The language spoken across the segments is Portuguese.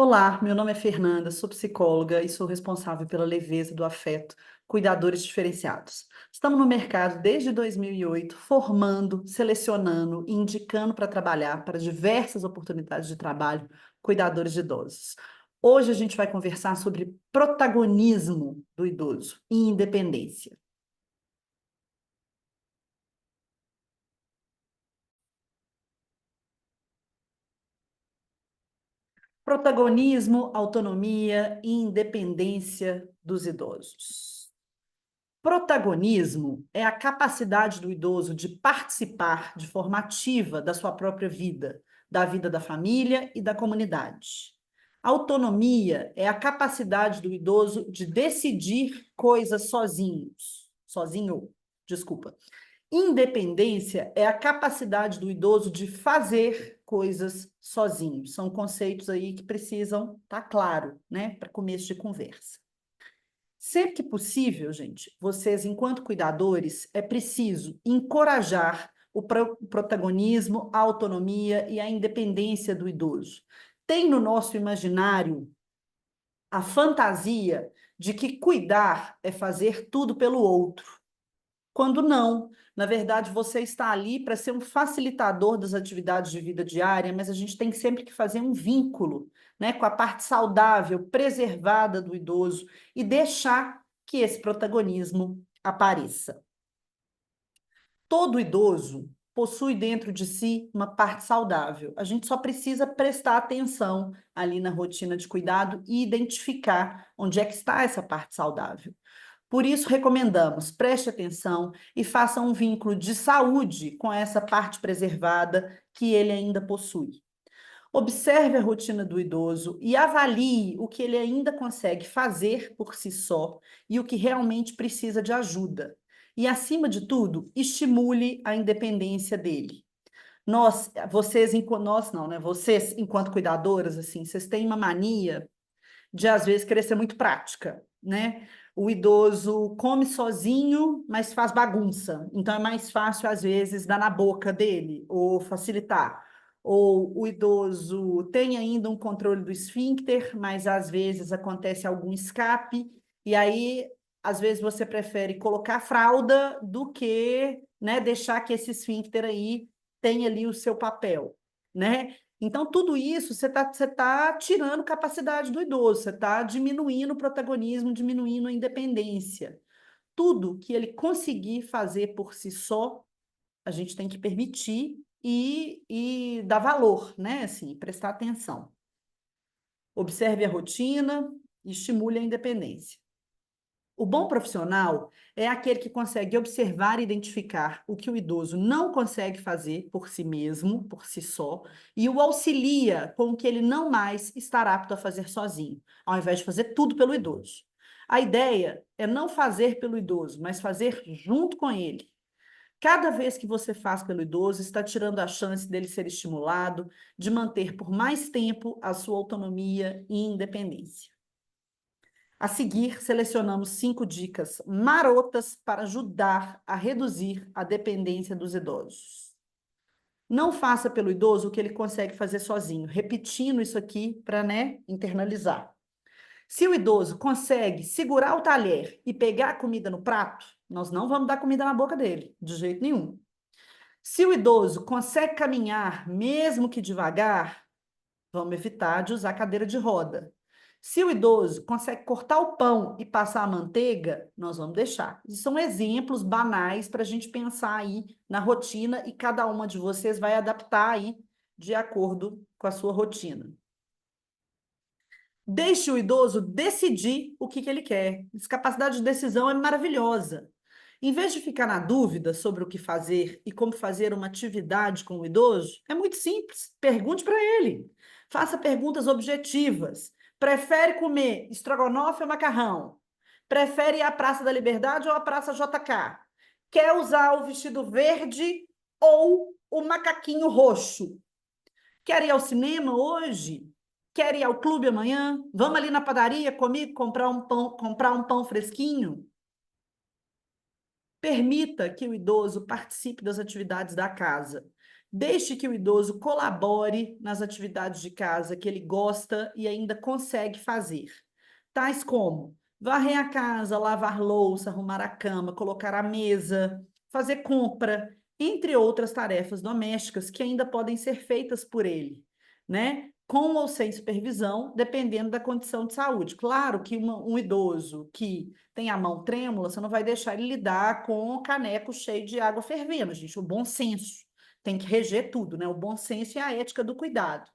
Olá, meu nome é Fernanda, sou psicóloga e sou responsável pela leveza do afeto, cuidadores diferenciados. Estamos no mercado desde 2008, formando, selecionando e indicando para trabalhar para diversas oportunidades de trabalho, cuidadores de idosos. Hoje a gente vai conversar sobre protagonismo do idoso e independência. Protagonismo, autonomia e independência dos idosos. Protagonismo é a capacidade do idoso de participar de forma ativa da sua própria vida, da vida da família e da comunidade. Autonomia é a capacidade do idoso de decidir coisas sozinho, desculpa. Independência é a capacidade do idoso de fazer coisas sozinho. São conceitos aí que precisam estar claro, né, para começo de conversa. Sempre que possível, gente, vocês, enquanto cuidadores, é preciso encorajar o protagonismo, a autonomia e a independência do idoso. Tem no nosso imaginário a fantasia de que cuidar é fazer tudo pelo outro, quando não. Na verdade, você está ali para ser um facilitador das atividades de vida diária, mas a gente tem sempre que fazer um vínculo, né, com a parte saudável, preservada do idoso e deixar que esse protagonismo apareça. Todo idoso possui dentro de si uma parte saudável. A gente só precisa prestar atenção ali na rotina de cuidado e identificar onde é que está essa parte saudável. Por isso, recomendamos, preste atenção e faça um vínculo de saúde com essa parte preservada que ele ainda possui. Observe a rotina do idoso e avalie o que ele ainda consegue fazer por si só e o que realmente precisa de ajuda. E, acima de tudo, estimule a independência dele. Nós não, né? Vocês, enquanto cuidadoras, assim, vocês têm uma mania de às vezes querer ser muito prática, né? O idoso come sozinho, mas faz bagunça. Então é mais fácil às vezes dar na boca dele ou facilitar. Ou o idoso tem ainda um controle do esfíncter, mas às vezes acontece algum escape e aí às vezes você prefere colocar fralda do que, né, deixar que esse esfíncter aí tenha ali o seu papel, né? Então, tudo isso você tá tirando capacidade do idoso, você está diminuindo o protagonismo, diminuindo a independência. Tudo que ele conseguir fazer por si só, a gente tem que permitir e dar valor, né? Assim, prestar atenção. Observe a rotina e estimule a independência. O bom profissional é aquele que consegue observar e identificar o que o idoso não consegue fazer por si mesmo, por si só, e o auxilia com o que ele não mais estará apto a fazer sozinho, ao invés de fazer tudo pelo idoso. A ideia é não fazer pelo idoso, mas fazer junto com ele. Cada vez que você faz pelo idoso, está tirando a chance dele ser estimulado, de manter por mais tempo a sua autonomia e independência. A seguir, selecionamos 5 dicas marotas para ajudar a reduzir a dependência dos idosos. Não faça pelo idoso o que ele consegue fazer sozinho, repetindo isso aqui para, né, internalizar. Se o idoso consegue segurar o talher e pegar a comida no prato, nós não vamos dar comida na boca dele, de jeito nenhum. Se o idoso consegue caminhar, mesmo que devagar, vamos evitar de usar cadeira de roda. Se o idoso consegue cortar o pão e passar a manteiga, nós vamos deixar. Isso são exemplos banais para a gente pensar aí na rotina e cada uma de vocês vai adaptar aí de acordo com a sua rotina. Deixe o idoso decidir o que ele quer. Essa capacidade de decisão é maravilhosa. Em vez de ficar na dúvida sobre o que fazer e como fazer uma atividade com o idoso, é muito simples. Pergunte para ele. Faça perguntas objetivas. Prefere comer estrogonofe ou macarrão? Prefere ir à Praça da Liberdade ou à Praça JK? Quer usar o vestido verde ou o macaquinho roxo? Quer ir ao cinema hoje? Quer ir ao clube amanhã? Vamos ali na padaria comigo comprar um pão fresquinho? Permita que o idoso participe das atividades da casa. Deixe que o idoso colabore nas atividades de casa que ele gosta e ainda consegue fazer, tais como varrer a casa, lavar louça, arrumar a cama, colocar a mesa, fazer compra, entre outras tarefas domésticas que ainda podem ser feitas por ele, né? Com ou sem supervisão, dependendo da condição de saúde. Claro que um idoso que tem a mão trêmula, você não vai deixar ele lidar com um caneco cheio de água fervendo, gente. O bom senso tem que reger tudo, né? O bom senso e a ética do cuidado.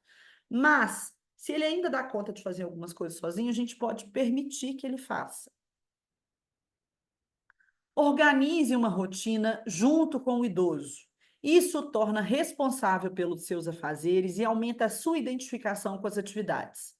Mas, se ele ainda dá conta de fazer algumas coisas sozinho, a gente pode permitir que ele faça. Organize uma rotina junto com o idoso. Isso o torna responsável pelos seus afazeres e aumenta a sua identificação com as atividades.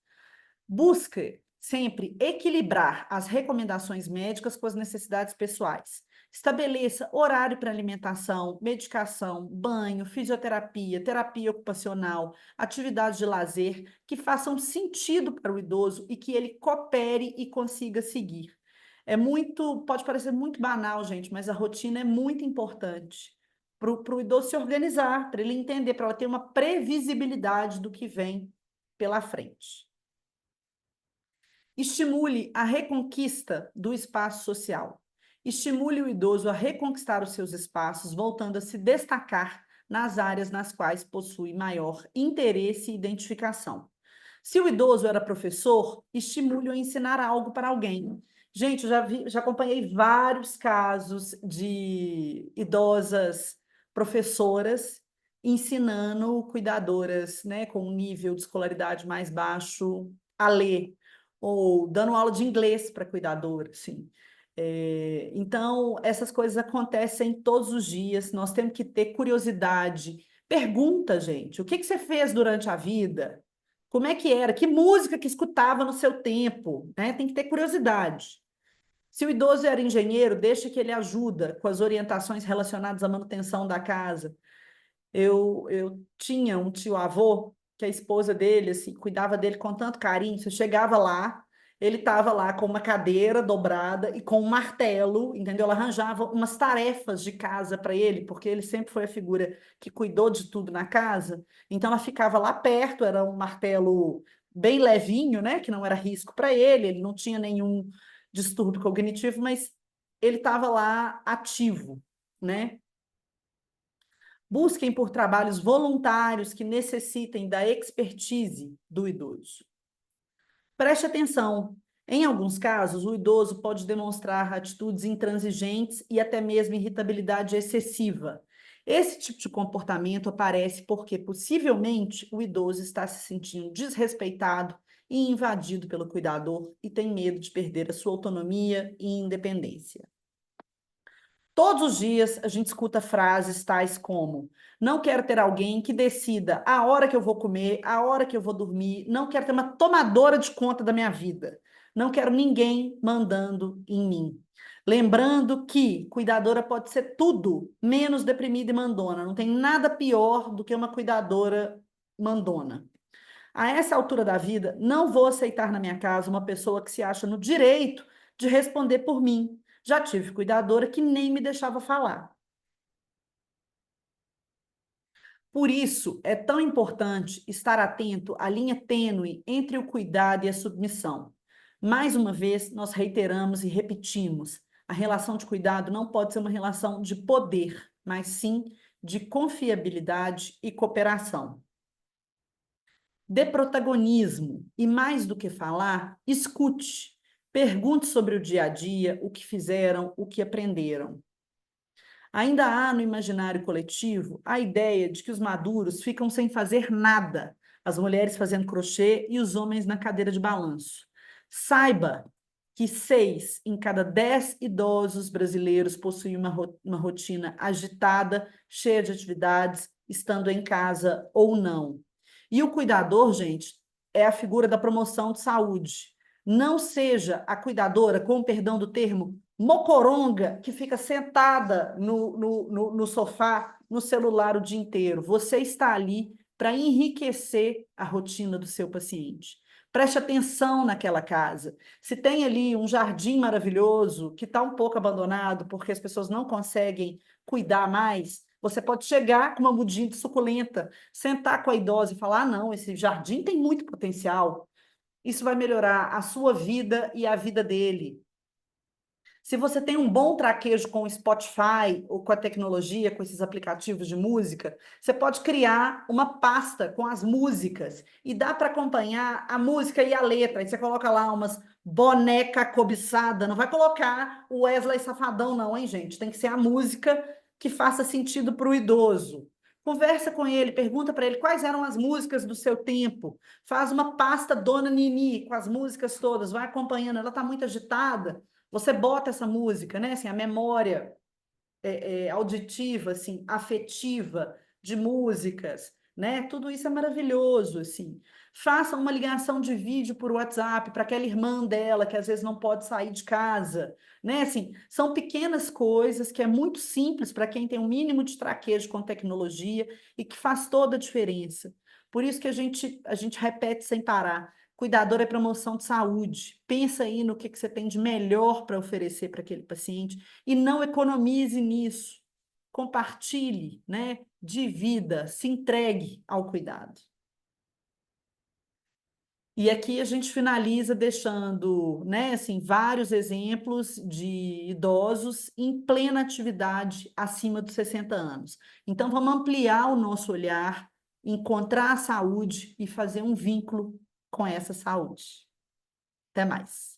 Busque sempre equilibrar as recomendações médicas com as necessidades pessoais. Estabeleça horário para alimentação, medicação, banho, fisioterapia, terapia ocupacional, atividades de lazer que façam sentido para o idoso e que ele coopere e consiga seguir. Pode parecer muito banal, gente, mas a rotina é muito importante para o idoso se organizar, para ele entender, para ela ter uma previsibilidade do que vem pela frente. Estimule a reconquista do espaço social. Estimule o idoso a reconquistar os seus espaços, voltando a se destacar nas áreas nas quais possui maior interesse e identificação. Se o idoso era professor, estimule-o a ensinar algo para alguém. Gente, já acompanhei vários casos de idosas professoras ensinando cuidadoras, né, com um nível de escolaridade mais baixo a ler, ou dando aula de inglês para cuidadora, assim. Então, essas coisas acontecem todos os dias, nós temos que ter curiosidade. Pergunta, gente, o que você fez durante a vida? Como é que era? Que música que escutava no seu tempo? Né? Tem que ter curiosidade. Se o idoso era engenheiro, deixa que ele ajuda com as orientações relacionadas à manutenção da casa. Eu tinha um tio-avô que a esposa dele assim, cuidava dele com tanto carinho. Você chegava lá, ele estava lá com uma cadeira dobrada e com um martelo, entendeu? Ela arranjava umas tarefas de casa para ele, porque ele sempre foi a figura que cuidou de tudo na casa. Então ela ficava lá perto, era um martelo bem levinho, né? Que não era risco para ele não tinha nenhum distúrbio cognitivo, mas ele estava lá ativo, né? Busquem por trabalhos voluntários que necessitem da expertise do idoso. Preste atenção. Em alguns casos, o idoso pode demonstrar atitudes intransigentes e até mesmo irritabilidade excessiva. Esse tipo de comportamento aparece porque possivelmente o idoso está se sentindo desrespeitado e invadido pelo cuidador e tem medo de perder a sua autonomia e independência. Todos os dias a gente escuta frases tais como: não quero ter alguém que decida a hora que eu vou comer, a hora que eu vou dormir, não quero ter uma tomadora de conta da minha vida, não quero ninguém mandando em mim. Lembrando que cuidadora pode ser tudo menos deprimida e mandona, não tem nada pior do que uma cuidadora mandona. A essa altura da vida, não vou aceitar na minha casa uma pessoa que se acha no direito de responder por mim. Já tive cuidadora que nem me deixava falar. Por isso, é tão importante estar atento à linha tênue entre o cuidado e a submissão. Mais uma vez, nós reiteramos e repetimos: a relação de cuidado não pode ser uma relação de poder, mas sim de confiabilidade e cooperação. Dê protagonismo e, mais do que falar, escute. Pergunte sobre o dia a dia, o que fizeram, o que aprenderam. Ainda há no imaginário coletivo a ideia de que os maduros ficam sem fazer nada, as mulheres fazendo crochê e os homens na cadeira de balanço. Saiba que 6 em cada 10 idosos brasileiros possuem uma rotina agitada, cheia de atividades, estando em casa ou não. E o cuidador, gente, é a figura da promoção de saúde. Não seja a cuidadora, com o perdão do termo, mocoronga, que fica sentada no sofá, no celular o dia inteiro. Você está ali para enriquecer a rotina do seu paciente. Preste atenção naquela casa. Se tem ali um jardim maravilhoso que está um pouco abandonado porque as pessoas não conseguem cuidar mais, Você pode chegar com uma mudinha de suculenta, sentar com a idosa e falar: ah, não, esse jardim tem muito potencial. Isso vai melhorar a sua vida e a vida dele. Se você tem um bom traquejo com o Spotify ou com a tecnologia, com esses aplicativos de música, você pode criar uma pasta com as músicas e dá para acompanhar a música e a letra. Aí você coloca lá umas boneca cobiçada, não vai colocar o Wesley Safadão, não, hein, gente? Tem que ser a música que faça sentido para o idoso. Conversa com ele, pergunta para ele quais eram as músicas do seu tempo. Faz uma pasta Dona Nini com as músicas todas, vai acompanhando. Ela está muito agitada, você bota essa música, né? Assim, a memória auditiva, assim, afetiva de músicas, né? Tudo isso é maravilhoso, assim. Faça uma ligação de vídeo por WhatsApp para aquela irmã dela que às vezes não pode sair de casa, né? Assim, são pequenas coisas que é muito simples para quem tem um mínimo de traquejo com tecnologia e que faz toda a diferença. Por isso que a gente repete sem parar. Cuidador é promoção de saúde. Pensa aí no que você tem de melhor para oferecer para aquele paciente e não economize nisso. Compartilhe, né? Divida, se entregue ao cuidado. E aqui a gente finaliza deixando, né, assim, vários exemplos de idosos em plena atividade acima dos 60 anos. Então, vamos ampliar o nosso olhar, encontrar a saúde e fazer um vínculo com essa saúde. Até mais.